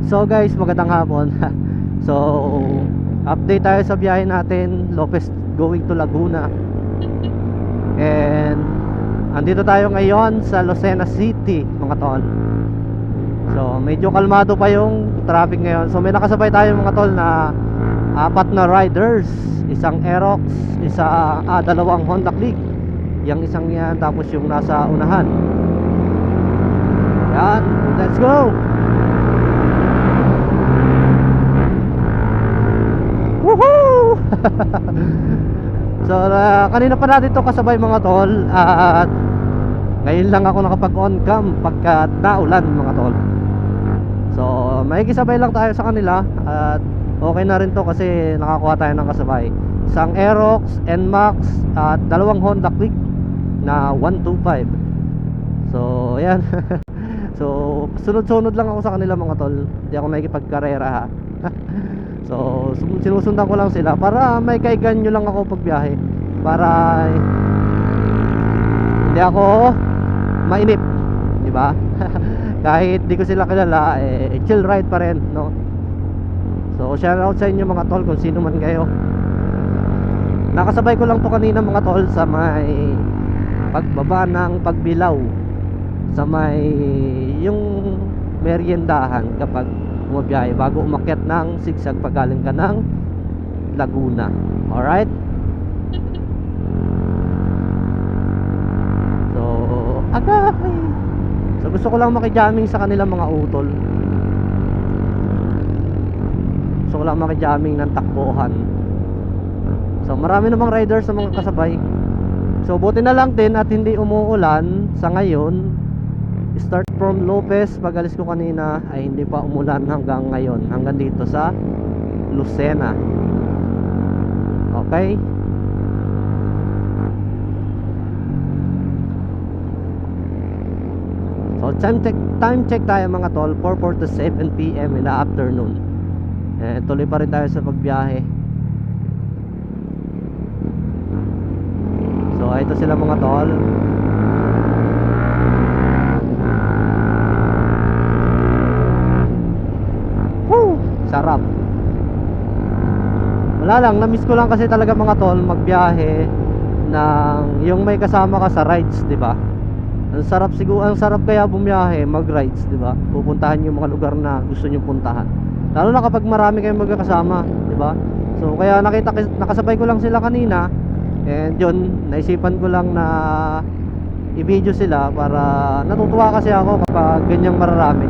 So guys, magandang hapon. So, update tayo sa biyahe natin, Lopez going to Laguna. And andito tayo ngayon sa Lucena City, mga tol. So, medyo kalmado pa yung traffic ngayon. So, may nakasabay tayo mga tol na apat na riders. Isang Aerox, dalawang Honda Click. Yung isang yan, tapos yung nasa unahan. Yan, let's go! Woohoo! So, kanina pa natin to kasabay mga tol. At ngayon lang ako nakapag on cam pagka naulan mga tol. So, makikisabay lang tayo sa kanila. At okay na rin to kasi nakakuha tayo ng kasabay. Isang Aerox, NMAX at dalawang Honda Click na 125. So, ayan. So, sunod-sunod lang ako sa kanila mga tol. Hindi ako nakikipagkarera ha. So, sinusundan ko lang sila para may kaiganyo lang ako pagbiyahe. Para hindi ako mainip, di ba? Kahit di ko sila kilala, chill ride pa rin, no? So, shout out sa inyo mga tol kung sino man kayo. Nakasabay ko lang to kanina mga tol sa may pagbaba ng Pagbilao, sa may yung meriendahan kapag bumabiyahe bago umakyat ng sigsag pagaling ka ng Laguna. Alright? So, agay! So, gusto ko lang makijamming sa kanilang mga utol. Gusto ko lang makijamming ng takbuhan. So, marami namang riders sa mga kasabay. So, buti na lang din at hindi umuulan sa ngayon. Start from Lopez, pag-alis ko kanina ay hindi pa umulan hanggang ngayon, hanggang dito sa Lucena. Okay? So time check tayo mga tol, 4:47 PM in the afternoon. Tuloy pa rin tayo sa pagbiyahe. So ito sila mga tol. Sarap. Wala lang, na-miss ko lang kasi talaga mga tol magbiyahe ng yung may kasama ka sa rides, 'di ba? Ang sarap siguro, ang sarap kaya bumiyahe, mag-rides, 'di ba? Pupuntahan yung mga lugar na gusto niyo puntahan. Lalo na kapag marami kayong magkakasama, 'di ba? So kaya nakasabay ko lang sila kanina. And yun, naisipan ko lang na i-video sila para natutuwa kasi ako kapag ganyang mararami.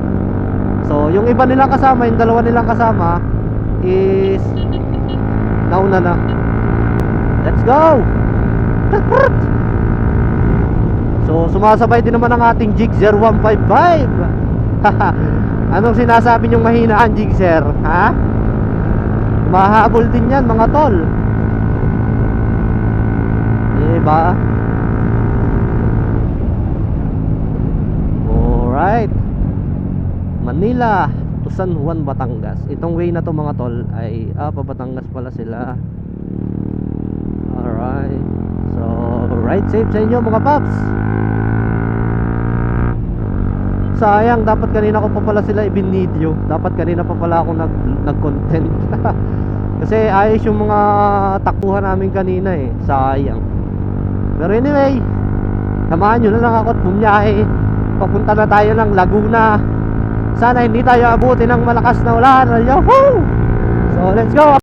So, yung iba nilang kasama, yung dalawa nilang kasama is nauna na. Let's go! So, sumasabay din naman ang ating Gixxer 155. Anong sinasabi nyong mahina ang Gixxer? Ha? Mahabol din yan mga tol. Diba? Alright, Manila to San Juan, Batangas. Itong way na to mga tol ay pa Batangas pala sila. Alright. So, ride safe sa inyo mga paps. Sayang, dapat kanina ko pa pala sila ibinidyo. Dapat kanina pa pala ako nag-content. Kasi ayos yung mga takbuhan namin kanina eh. Sayang. Pero anyway, samahan nyo na lang ako at bumiyahe. Papunta na tayo ng Laguna. Sana hindi tayo abutin ng malakas na ulan. Yahoo! So let's go!